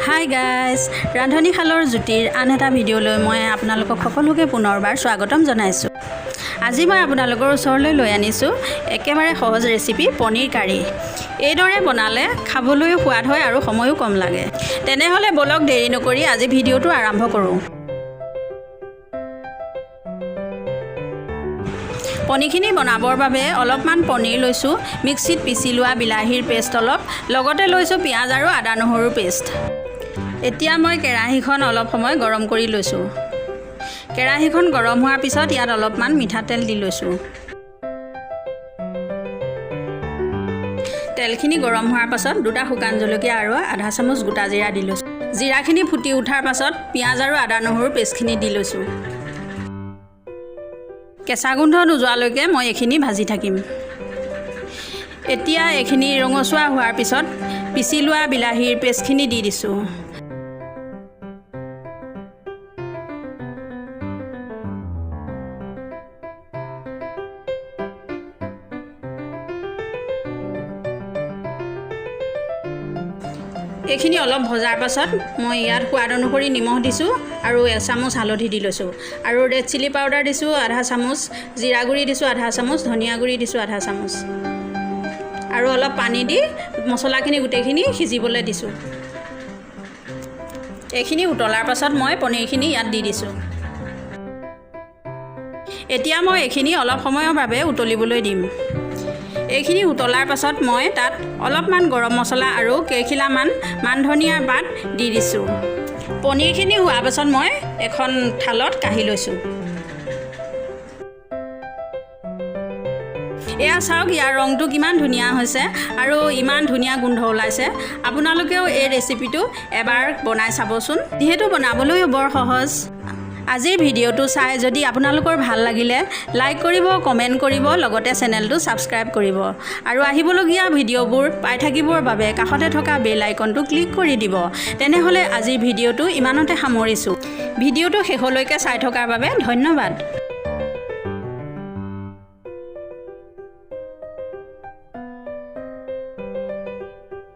Hi guys, ৰান্ধনীশালৰ জ্যোতিৰ আন এটা ভিডিঅ'লৈ মই আপোনালোকক সকলোকে পুনৰবাৰ স্বাগতম জনাইছোঁ। আজি মই আপোনালোকৰ ওচৰলৈ লৈ আনিছোঁ একেবাৰে সহজ ৰেচিপি পনীৰ কাৰী। এইদৰে বনালে খাবলৈও সোৱাদ হয় আৰু সময়ো কম লাগে। তেনেহ'লে বলক দেৰি নকৰি আজি ভিডিঅ'টো আৰম্ভ কৰোঁ। পনীৰখিনি বনাবৰ বাবে অলপমান পনীৰ লৈছোঁ, মিক্সিত পিচি লোৱা বিলাহীৰ পেষ্ট অলপ, লগতে লৈছোঁ পিঁয়াজ আৰু আদা নহৰুৰ পেষ্ট। এতিয়া মই কেৰাহীখন অলপ সময় গৰম কৰি লৈছোঁ। কেৰাহীখন গৰম হোৱাৰ পিছত ইয়াত অলপমান মিঠাতেল দি লৈছোঁ। তেলখিনি গৰম হোৱাৰ পাছত দুটা শুকান জলকীয়া আৰু আধা চামুচ গোটা জিৰা দি লৈছোঁ। জিৰাখিনি ফুটি উঠাৰ পাছত পিঁয়াজ আৰু আদা নহৰুৰ পেষ্টখিনি দি লৈছোঁ। কেঁচা গোন্ধ নোযোৱালৈকে মই এইখিনি ভাজি থাকিম। এতিয়া এইখিনি ৰঙচুৱা হোৱাৰ পিছত পিচি লোৱা বিলাহীৰ পেষ্টখিনি দি দিছোঁ। এইখিনি অলপ ভজাৰ পাছত মই ইয়াত সোৱাদ অনুসৰি নিমখ দিছোঁ আৰু এচামুচ হালধি দি লৈছোঁ আৰু ৰেড চিলি পাউডাৰ দিছোঁ আধা চামুচ, জিৰা গুড়ি দিছোঁ আধা চামুচ, ধনিয়া গুড়ি দিছোঁ আধা চামুচ আৰু অলপ পানী দি মছলাখিনি গোটেইখিনি সিজিবলৈ দিছোঁ। এইখিনি উতলাৰ পাছত মই পনীৰখিনি ইয়াত দি দিছোঁ। এতিয়া মই এইখিনি অলপ সময়ৰ বাবে উতলিবলৈ দিম। এইখিনি উতলাৰ পাছত মই তাত অলপমান গৰম মছলা আৰু কেইখিলামান মান ধনিয়াৰ পাত দি দিছোঁ। পনীৰখিনি হোৱাৰ পাছত মই এখন থালত কাঢ়ি লৈছোঁ। এয়া চাওক, ইয়াৰ ৰংটো কিমান ধুনীয়া হৈছে আৰু ইমান ধুনীয়া গোন্ধ ওলাইছে। আপোনালোকেও এই ৰেচিপিটো এবাৰ বনাই চাবচোন, যিহেতু বনাবলৈও বৰ সহজ। আজিৰ ভিডিঅ'টো চাই যদি আপোনালোকৰ ভাল লাগিলে লাইক কৰিব, কমেণ্ট কৰিব, লগতে চেনেলটো ছাবস্ক্ৰাইব কৰিব আৰু আহিবলগীয়া ভিডিঅ'বোৰ পাই থাকিবৰ বাবে কাষতে থকা বেল আইকনটো ক্লিক কৰি দিব। তেনেহ'লে আজিৰ ভিডিঅ'টো ইমানতে সামৰিছোঁ। ভিডিঅ'টো শেষলৈকে চাই থকাৰ বাবে ধন্যবাদ।